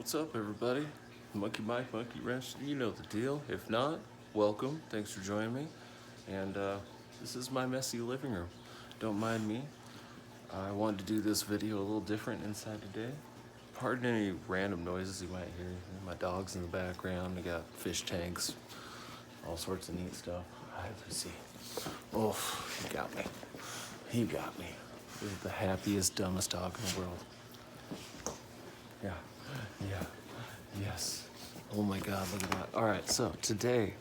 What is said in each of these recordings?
What's up, everybody? Monkey Mike, Monkey Wrench, you know the deal. If not, welcome. Thanks for joining me. And this is my messy living room. Don't mind me. I wanted to do this video a little different inside today. Pardon any random noises you might hear. My dog's in the background. I got fish tanks, all sorts of neat stuff. Let's see. Oh, he got me. He got me. This is the happiest, dumbest dog in the world. Yeah, yes. Oh my God, look at that. All right, so today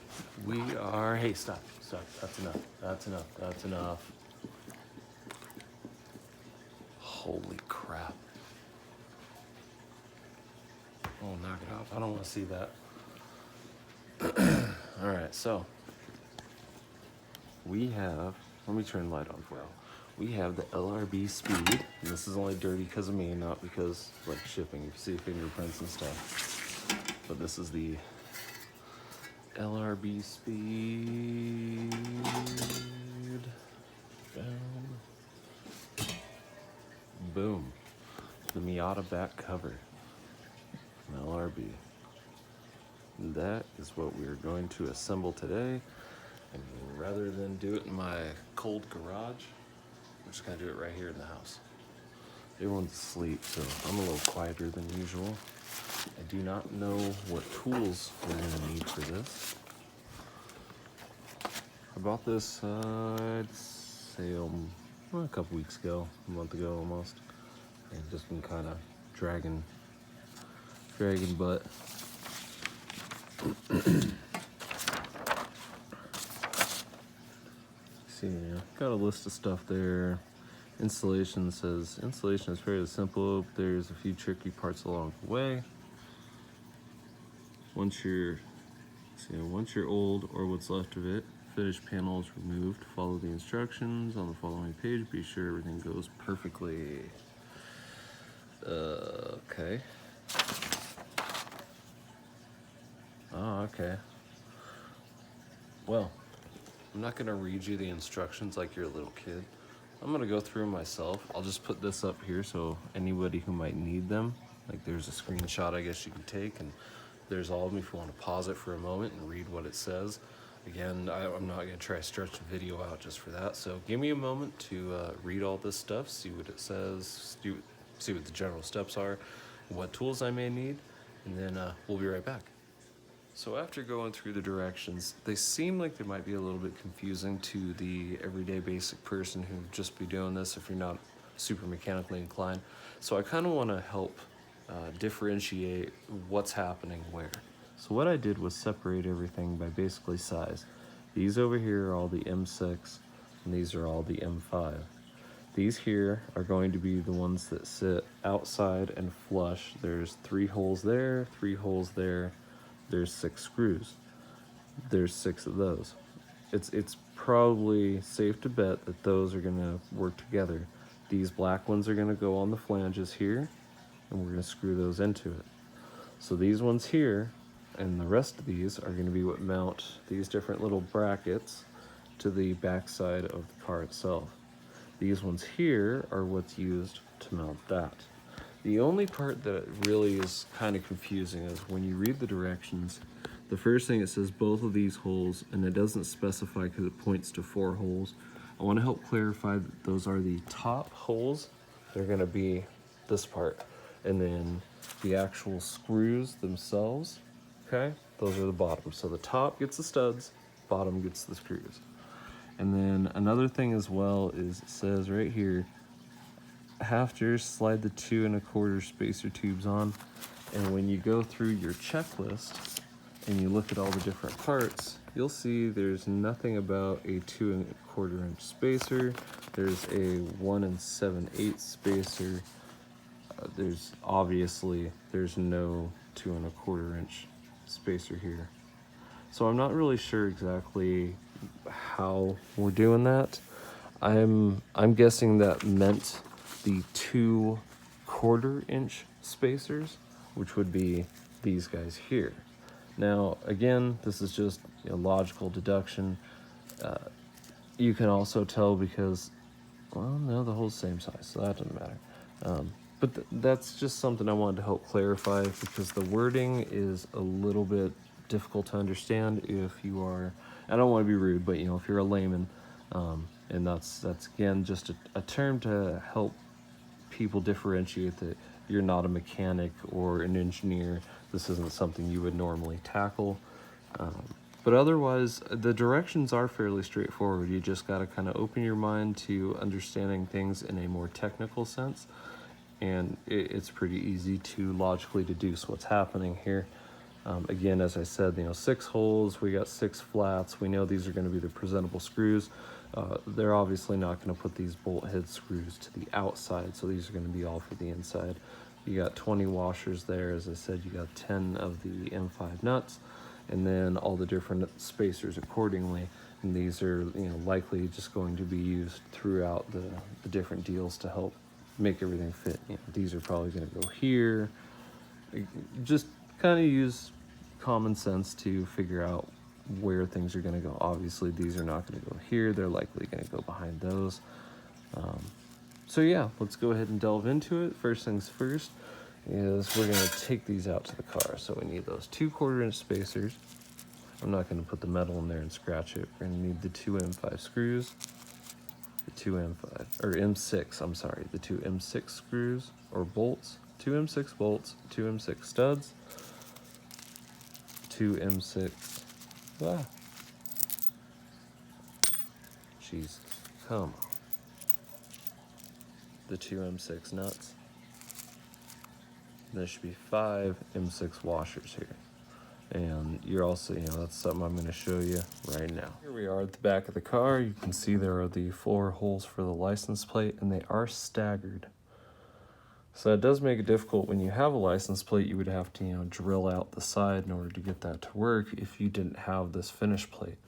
we are, hey, stop, that's enough. Holy crap. Oh, knock it off, I don't wanna see that. All right, so we have, let me turn the light on for you. We have the LRB Speed, and this is only dirty because of me, not because like shipping. You see fingerprints and stuff. But this is the LRB Speed. Boom. The Miata back cover from LRB. And that is what we're going to assemble today. And rather than do it in my cold garage, we're just gonna do it right here in the house. Everyone's asleep, so I'm a little quieter than usual. I do not know what tools we're gonna need for this. I bought this, I'd say a couple weeks ago, a month ago almost. And just been kind of dragging butt. See, got a list of stuff there. Installation says installation is fairly simple, but there's a few tricky parts along the way. Once you're old or what's left of it, finished panel is removed. Follow the instructions on the following page. Be sure everything goes perfectly. Okay. Oh, okay. Well, I'm not gonna read you the instructions like you're a little kid. I'm gonna go through them myself. I'll just put this up here so anybody who might need them, like there's a screenshot I guess you can take, and there's all of them if you want to pause it for a moment and read what it says. Again, I'm not gonna try to stretch the video out just for that, so give me a moment to read all this stuff, see what it says, see what the general steps are, what tools I may need, and then we'll be right back. So after going through the directions, they seem like they might be a little bit confusing to the everyday basic person who'd just be doing this if you're not super mechanically inclined. So I kind of want to help differentiate what's happening where. So what I did was separate everything by basically size. These over here are all the M6, and these are all the M5. These here are going to be the ones that sit outside and flush. There's 3 holes there, 3 holes there. There's 6 screws. There's 6 of those. It's probably safe to bet that those are gonna work together. These black ones are gonna go on the flanges here, and we're gonna screw those into it. So these ones here, and the rest of these are gonna be what mount these different little brackets to the backside of the car itself. These ones here are what's used to mount that. The only part that really is kind of confusing is when you read the directions, the first thing it says both of these holes, and it doesn't specify because it points to 4 holes. I want to help clarify that those are the top holes. They're going to be this part. And then the actual screws themselves, okay, those are the bottom. So the top gets the studs, bottom gets the screws. And then another thing as well is it says right here, after slide the 2 1/4 spacer tubes on, and when you go through your checklist and you look at all the different parts, you'll see there's nothing about a 2 1/4 inch spacer. There's a 1 7/8 spacer. There's no 2 1/4 inch spacer here. So I'm not really sure exactly how we're doing that. I'm guessing that meant the 2 1/4 inch spacers, which would be these guys here. Now, again, this is just a logical deduction. You can also tell because, well, no, the hole's the same size, so that doesn't matter. But that's just something I wanted to help clarify, because the wording is a little bit difficult to understand if you are, I don't want to be rude, but if you're a layman, and that's again just a term to help people differentiate that you're not a mechanic or an engineer. This isn't something you would normally tackle. But otherwise, the directions are fairly straightforward. You just got to kind of open your mind to understanding things in a more technical sense. And it's pretty easy to logically deduce what's happening here. Again, as I said, 6 holes, we got 6 flats. We know these are going to be the presentable screws. They're obviously not going to put these bolt head screws to the outside, so these are going to be all for the inside. You got 20 washers there. As I said, you got 10 of the M5 nuts, and then all the different spacers accordingly. And these are likely just going to be used throughout the different deals to help make everything fit. These are probably going to go here. Just kind of use common sense to figure out where things are going to go. Obviously, these are not going to go here. They're likely going to go behind those. So yeah, let's go ahead and delve into it. First things first is we're going to take these out to the car. So we need those 2 1/4-inch spacers. I'm not going to put the metal in there and scratch it. We're going to need the 2 M5 screws, the 2 M5, or M6, I'm sorry, the 2 M6 screws or bolts, 2 M6 bolts, 2 M6 studs, 2 M6, Jesus, come on, the 2 M6 nuts. There should be 5 M6 washers here. And you're also, that's something I'm going to show you right now. Here we are at the back of the car. You can see there are the 4 holes for the license plate, and they are staggered. So it does make it difficult. When you have a license plate, you would have to, drill out the side in order to get that to work if you didn't have this finish plate.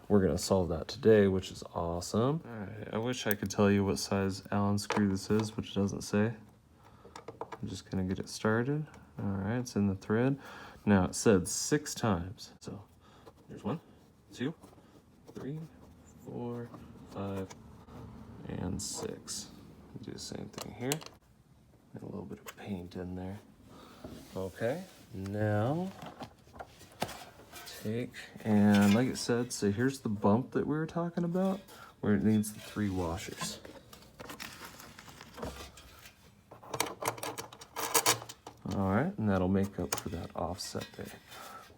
We're going to solve that today, which is awesome. All right, I wish I could tell you what size Allen screw this is, which it doesn't say. I'm just going to get it started. All right, it's in the thread. Now it said 6 times. So there's 1, 2, 3, 4, 5, and 6. Do the same thing here. And a little bit of paint in there. Okay, now take, and like it said, so here's the bump that we were talking about, where it needs the 3 washers. All right, and that'll make up for that offset there.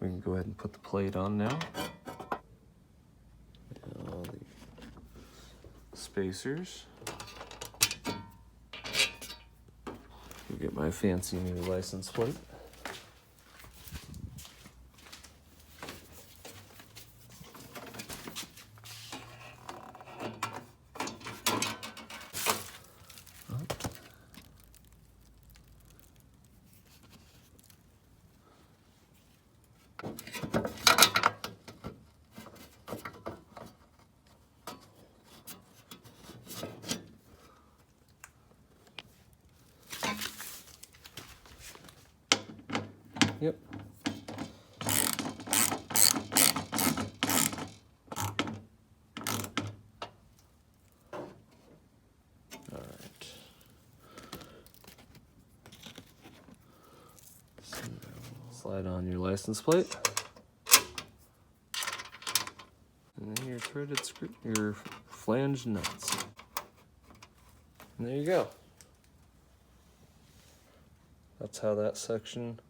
We can go ahead and put the plate on now. And all the spacers. I'll get my fancy new license plate. Yep. All right. Slide on your license plate. And then your threaded screw, your flange nuts. And there you go. That's how that section,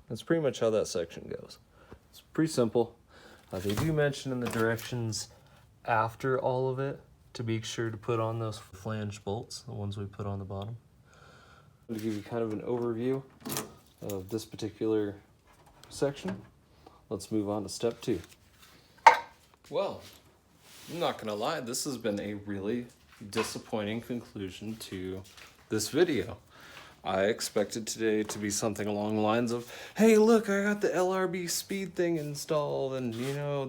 that's pretty much how that section goes. It's pretty simple. They do mention in the directions after all of it to be sure to put on those flange bolts, the ones we put on the bottom. To give you kind of an overview of this particular section, let's move on to step 2. Well, I'm not gonna lie, this has been a really disappointing conclusion to this video. I expected today to be something along the lines of, hey look, I got the LRB speed thing installed, and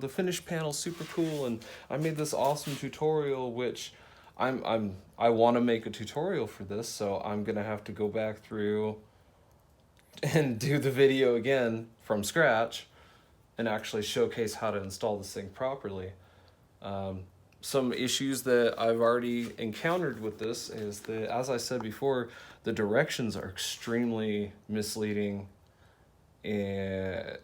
the finish panel's super cool, and I made this awesome tutorial, which I want to make a tutorial for this, so I'm gonna have to go back through and do the video again from scratch and actually showcase how to install this thing properly. some issues that I've already encountered with this is that, as I said before, the directions are extremely misleading, and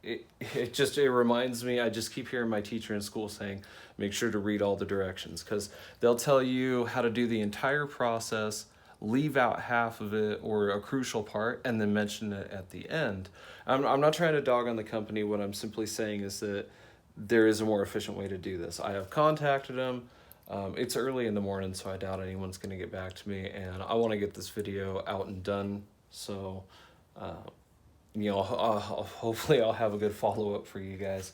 it reminds me. I just keep hearing my teacher in school saying, make sure to read all the directions, because they'll tell you how to do the entire process, leave out half of it or a crucial part, and then mention it at the end. I'm not trying to dog on the company. What I'm simply saying is that there is a more efficient way to do this. I have contacted them. It's early in the morning, so I doubt anyone's going to get back to me, and I want to get this video out and done. So, hopefully I'll have a good follow-up for you guys.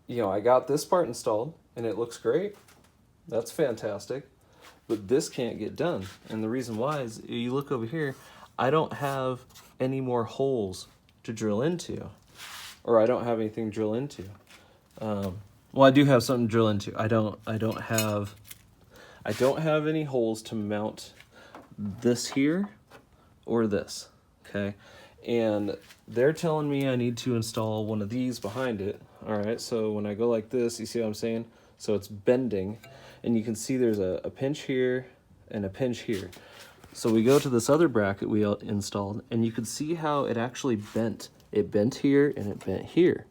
I got this part installed, and it looks great. That's fantastic. But this can't get done. And the reason why is, you look over here, I don't have any more holes to drill into. Or I don't have anything to drill into. Well, I do have something to drill into. I don't have any holes to mount this here or this, okay? And they're telling me I need to install one of these behind it. All right, so when I go like this, you see what I'm saying? So it's bending, and you can see there's a pinch here and a pinch here. So we go to this other bracket we installed, and you can see how it actually bent. It bent here and it bent here.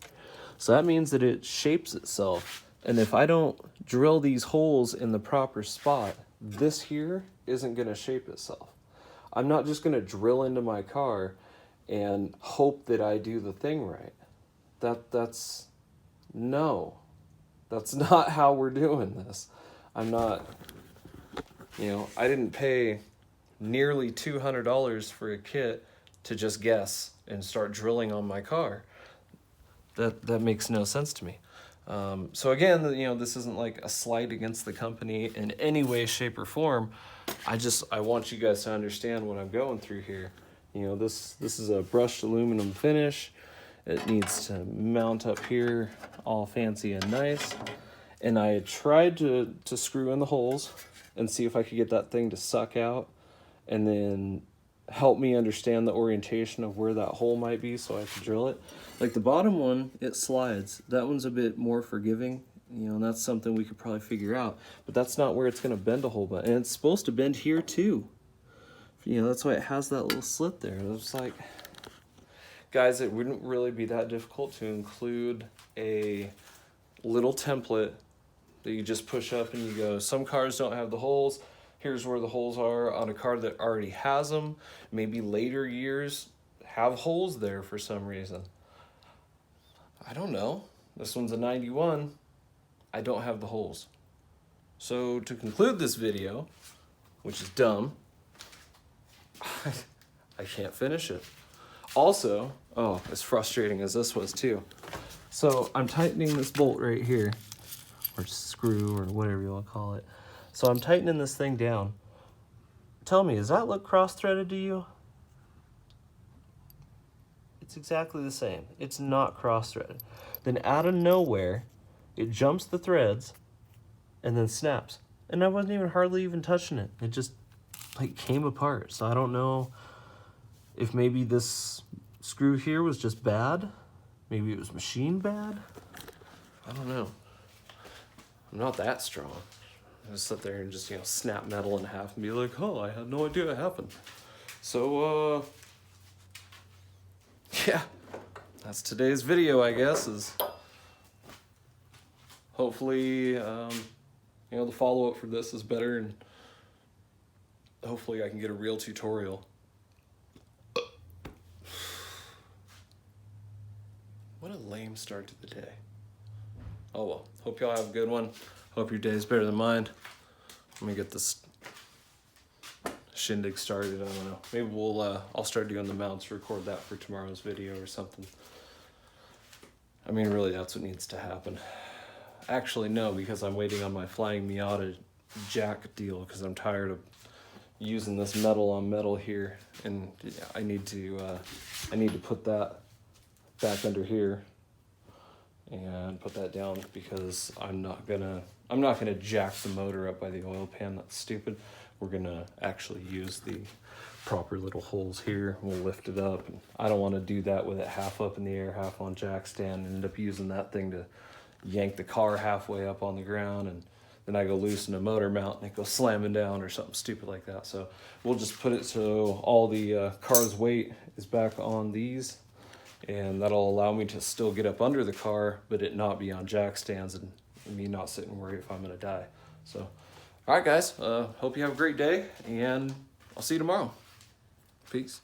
So that means that it shapes itself. And if I don't drill these holes in the proper spot, this here isn't gonna shape itself. I'm not just gonna drill into my car and hope that I do the thing right. That's not how we're doing this. I'm not, I didn't pay nearly $200 for a kit to just guess and start drilling on my car. That makes no sense to me. So again, this isn't like a slight against the company in any way, shape, or form. I want you guys to understand what I'm going through here. This is a brushed aluminum finish. It needs to mount up here all fancy and nice. And I tried to screw in the holes and see if I could get that thing to suck out and then help me understand the orientation of where that hole might be so I could drill it. Like the bottom one, it slides. That one's a bit more forgiving, and that's something we could probably figure out. But that's not where it's going to bend a hole. And it's supposed to bend here too. That's why it has that little slit there. It's like, guys, it wouldn't really be that difficult to include a little template that you just push up and you go, some cars don't have the holes. Here's where the holes are on a car that already has them. Maybe later years have holes there for some reason. I don't know. This one's a 91. I don't have the holes. So to conclude this video, which is dumb, I can't finish it. Also, as frustrating as this was too. So I'm tightening this bolt right here, or screw, or whatever you want to call it. So I'm tightening this thing down. Tell me, does that look cross-threaded to you? It's exactly the same. It's not cross-threaded. Then out of nowhere, it jumps the threads and then snaps. And I wasn't even hardly even touching it. It just like came apart. So I don't know if maybe this screw here was just bad. Maybe it was machined bad. I don't know. I'm not that strong. I just sit there and just, snap metal in half and be like, oh, I had no idea it happened. So, yeah, that's today's video, I guess, is hopefully, the follow-up for this is better, and hopefully I can get a real tutorial. What a lame start to the day. Oh well, hope y'all have a good one. Hope your day's better than mine. Let me get this shindig started. I don't know. Maybe I'll start doing the mounts, record that for tomorrow's video or something. I mean, really, that's what needs to happen. Actually, no, because I'm waiting on my flying Miata jack deal because I'm tired of using this metal on metal here, and I need to put that back under here and put that down because I'm not gonna jack the motor up by the oil pan. That's stupid. We're gonna actually use the proper little holes here. We'll lift it up. And I don't want to do that with it half up in the air, half on jack stand, and end up using that thing to yank the car halfway up on the ground, and then I go loosen a motor mount and it goes slamming down or something stupid like that. So we'll just put it so all the car's weight is back on these, and that'll allow me to still get up under the car, but it not be on jack stands and me not sit and worry if I'm gonna die. So, all right, guys, hope you have a great day, and I'll see you tomorrow. Peace.